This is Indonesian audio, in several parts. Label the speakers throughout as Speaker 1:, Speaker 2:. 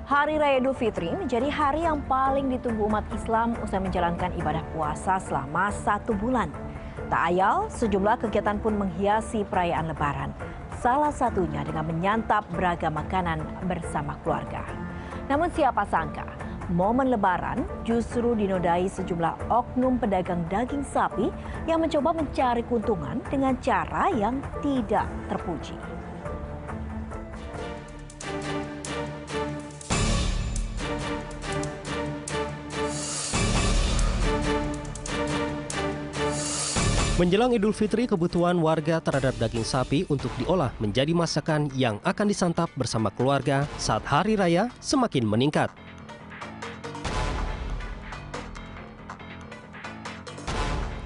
Speaker 1: Hari Raya Idul Fitri menjadi hari yang paling ditunggu umat Islam usai menjalankan ibadah puasa selama 1 bulan. Tak ayal, sejumlah kegiatan pun menghiasi perayaan Lebaran. Salah satunya dengan menyantap beragam makanan bersama keluarga. Namun siapa sangka, momen Lebaran justru dinodai sejumlah oknum pedagang daging sapi yang mencoba mencari keuntungan dengan cara yang tidak terpuji.
Speaker 2: Menjelang Idul Fitri, kebutuhan warga terhadap daging sapi untuk diolah menjadi masakan yang akan disantap bersama keluarga saat hari raya semakin meningkat.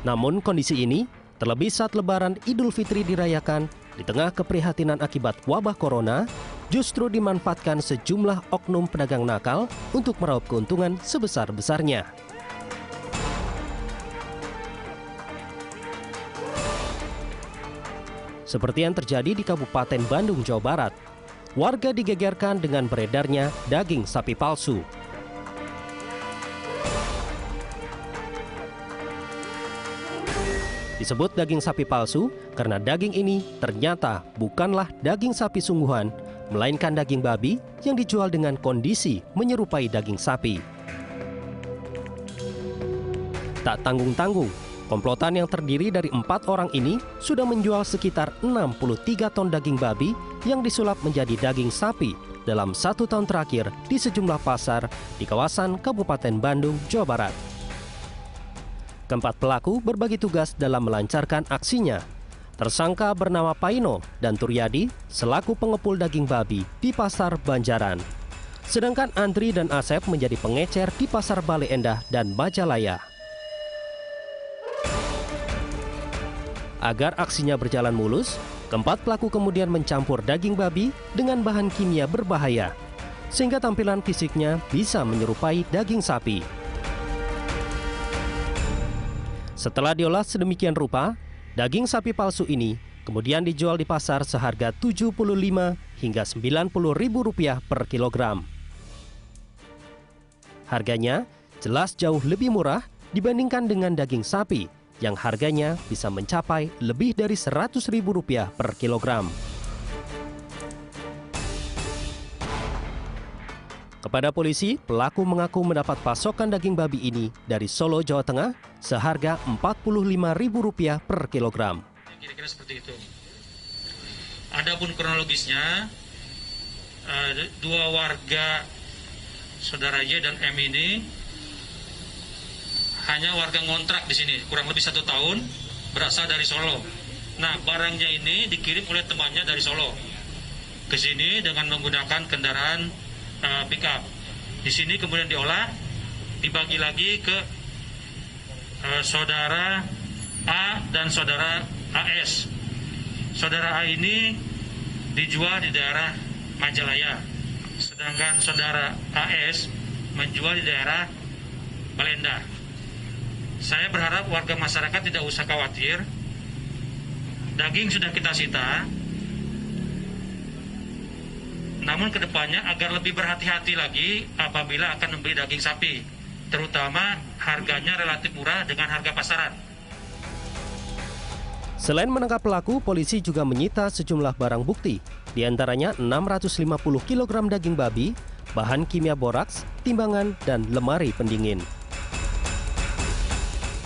Speaker 2: Namun kondisi ini, terlebih saat Lebaran Idul Fitri dirayakan di tengah keprihatinan akibat wabah corona, justru dimanfaatkan sejumlah oknum pedagang nakal untuk meraup keuntungan sebesar-besarnya. Seperti yang terjadi di Kabupaten Bandung, Jawa Barat. Warga digegerkan dengan beredarnya daging sapi palsu. Disebut daging sapi palsu karena daging ini ternyata bukanlah daging sapi sungguhan, melainkan daging babi yang dijual dengan kondisi menyerupai daging sapi. Tak tanggung-tanggung, komplotan yang terdiri dari 4 orang ini sudah menjual sekitar 63 ton daging babi yang disulap menjadi daging sapi dalam 1 tahun terakhir di sejumlah pasar di kawasan Kabupaten Bandung, Jawa Barat. Keempat pelaku berbagi tugas dalam melancarkan aksinya. Tersangka bernama Paino dan Turyadi selaku pengepul daging babi di Pasar Banjaran. Sedangkan Andri dan Asep menjadi pengecer di Pasar Bale Endah dan Majalaya. Agar aksinya berjalan mulus, keempat pelaku kemudian mencampur daging babi dengan bahan kimia berbahaya, sehingga tampilan fisiknya bisa menyerupai daging sapi. Setelah diolah sedemikian rupa, daging sapi palsu ini kemudian dijual di pasar seharga Rp75 hingga Rp90.000 per kilogram. Harganya jelas jauh lebih murah dibandingkan dengan daging sapi, yang harganya bisa mencapai lebih dari Rp100.000 per kilogram. Kepada polisi, pelaku mengaku mendapat pasokan daging babi ini dari Solo, Jawa Tengah, seharga Rp45.000 per kilogram.
Speaker 3: Kira-kira seperti itu. Adapun kronologisnya, 2 warga saudara Y dan M ini hanya warga ngontrak di sini, kurang lebih 1 tahun, berasal dari Solo. Nah, barangnya ini dikirim oleh temannya dari Solo ke sini dengan menggunakan kendaraan pickup. Di sini kemudian diolah, dibagi lagi ke saudara A dan saudara AS. Saudara A ini dijual di daerah Majalaya, sedangkan saudara AS menjual di daerah Balenda. Saya berharap warga masyarakat tidak usah khawatir. Daging sudah kita sita. Namun kedepannya agar lebih berhati-hati lagi apabila akan membeli daging sapi. Terutama harganya relatif murah dengan harga pasaran.
Speaker 2: Selain menangkap pelaku, polisi juga menyita sejumlah barang bukti. Di antaranya 650 kg daging babi, bahan kimia boraks, timbangan, dan lemari pendingin.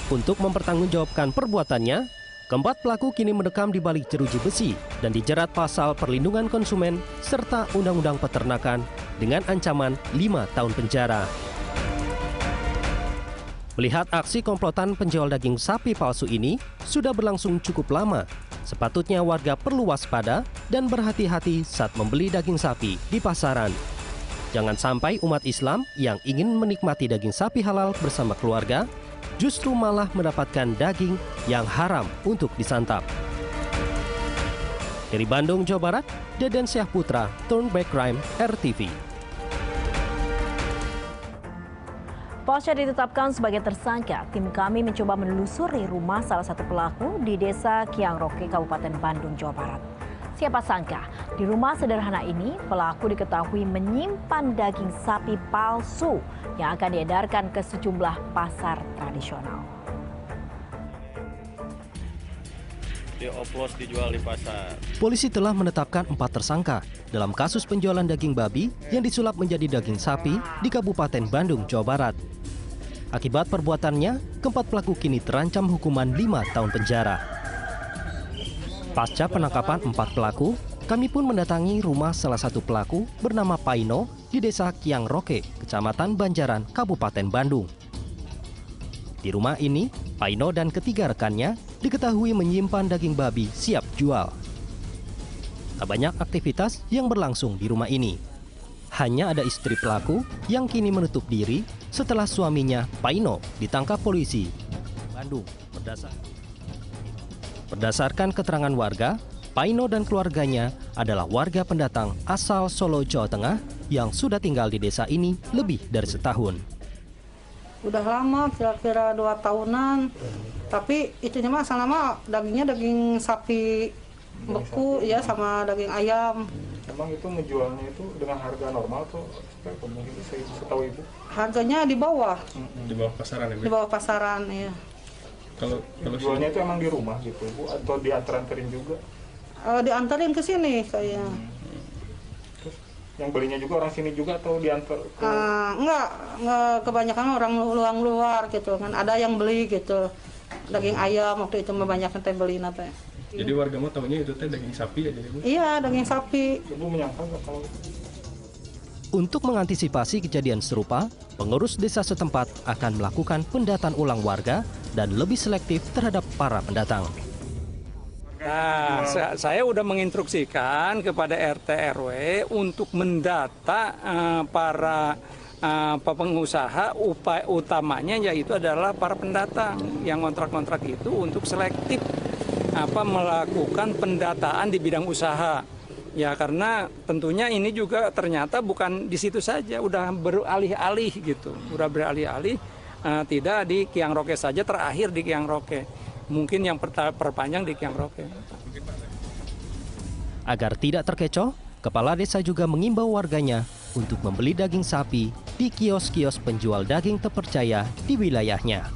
Speaker 2: Untuk mempertanggungjawabkan perbuatannya, keempat pelaku kini mendekam di balik jeruji besi dan dijerat pasal perlindungan konsumen serta Undang-Undang Peternakan dengan ancaman 5 tahun penjara. Melihat aksi komplotan penjual daging sapi palsu ini sudah berlangsung cukup lama, sepatutnya warga perlu waspada dan berhati-hati saat membeli daging sapi di pasaran. Jangan sampai umat Islam yang ingin menikmati daging sapi halal bersama keluarga justru malah mendapatkan daging yang haram untuk disantap. Dari Bandung, Jawa Barat, Deden Syahputra, Turnback Crime, RTV.
Speaker 1: Pasca ditetapkan sebagai tersangka, tim kami mencoba menelusuri rumah salah satu pelaku di Desa Kiangroke, Kabupaten Bandung, Jawa Barat. Siapa sangka, di rumah sederhana ini pelaku diketahui menyimpan daging sapi palsu yang akan diedarkan ke sejumlah pasar tradisional.
Speaker 4: Dioplos dijual di pasar.
Speaker 2: Polisi telah menetapkan 4 tersangka dalam kasus penjualan daging babi yang disulap menjadi daging sapi di Kabupaten Bandung, Jawa Barat. Akibat perbuatannya, keempat pelaku kini terancam hukuman 5 tahun penjara. Pasca penangkapan 4 pelaku, kami pun mendatangi rumah salah satu pelaku bernama Paino di Desa Kiangroke, Kecamatan Banjaran, Kabupaten Bandung. Di rumah ini, Paino dan ketiga rekannya diketahui menyimpan daging babi siap jual. Tak banyak aktivitas yang berlangsung di rumah ini. Hanya ada istri pelaku yang kini menutup diri setelah suaminya, Paino, ditangkap polisi. Bandung, Berdasarkan keterangan warga, Paino dan keluarganya adalah warga pendatang asal Solo, Jawa Tengah yang sudah tinggal di desa ini lebih dari setahun.
Speaker 5: Udah lama, kira-kira 2 tahunan. Tapi itunya mah selama dagingnya daging sapi beku ya sama daging ayam.
Speaker 6: Emang itu menjualnya itu dengan harga normal tuh mungkin setahu ibu?
Speaker 5: Harganya di bawah.
Speaker 4: Di bawah pasaran ya?
Speaker 5: Di bawah pasaran ya.
Speaker 6: Kalau jualnya itu emang di rumah gitu Bu atau diantarin juga?
Speaker 5: Diantarin ke sini kayaknya.
Speaker 6: Terus yang belinya juga orang sini juga atau diantar ke...
Speaker 5: Enggak kebanyakan orang luar gitu kan. Ada yang beli gitu. Daging ayam waktu itu kebanyakan teh beli nate.
Speaker 4: Jadi warga mau tahunya itu teh daging sapi aja Bu?
Speaker 5: Iya, daging sapi.
Speaker 6: Ibu menyangka nggak kalau...
Speaker 2: Untuk mengantisipasi kejadian serupa, pengurus desa setempat akan melakukan pendataan ulang warga dan lebih selektif terhadap para pendatang.
Speaker 7: Nah, saya udah menginstruksikan kepada RT RW untuk mendata para pengusaha, upaya utamanya yaitu adalah para pendatang yang kontrak-kontrak itu untuk selektif melakukan pendataan di bidang usaha. Ya karena tentunya ini juga ternyata bukan di situ saja, udah beralih-alih gitu, udah beralih-alih tidak di Kiangroke saja, terakhir di Kiangroke, mungkin yang perpanjang di Kiangroke.
Speaker 2: Agar tidak terkecoh, kepala desa juga mengimbau warganya untuk membeli daging sapi di kios-kios penjual daging terpercaya di wilayahnya.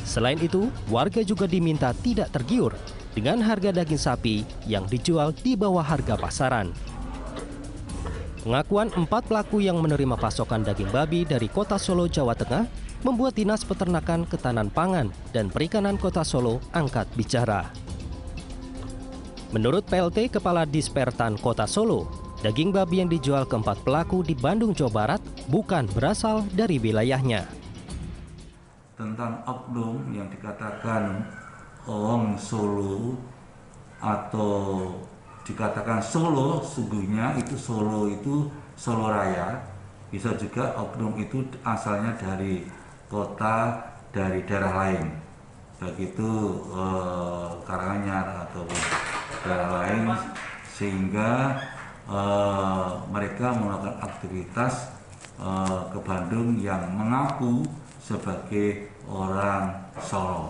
Speaker 2: Selain itu, warga juga diminta tidak tergiur dengan harga daging sapi yang dijual di bawah harga pasaran. Pengakuan 4 pelaku yang menerima pasokan daging babi dari Kota Solo, Jawa Tengah membuat Dinas Peternakan, Ketahanan Pangan, dan Perikanan Kota Solo angkat bicara. Menurut PLT Kepala Dispertan Kota Solo, daging babi yang dijual ke 4 pelaku di Bandung, Jawa Barat bukan berasal dari wilayahnya.
Speaker 8: Tentang oknum yang dikatakan Wong Solo atau dikatakan Solo, sungguhnya itu Solo Raya. Bisa juga oknum itu asalnya dari kota, dari daerah lain, begitu Karanganyar atau daerah lain, sehingga mereka melakukan aktivitas ke Bandung yang mengaku sebagai orang Solo.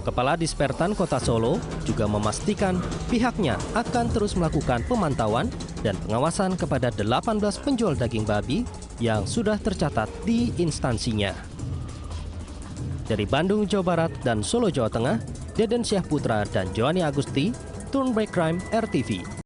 Speaker 2: Kepala Dispertan Kota Solo juga memastikan pihaknya akan terus melakukan pemantauan dan pengawasan kepada 18 penjual daging babi yang sudah tercatat di instansinya. Dari Bandung, Jawa Barat dan Solo, Jawa Tengah, Deden Syahputra dan Joani Agusti, Turnback Crime RTV.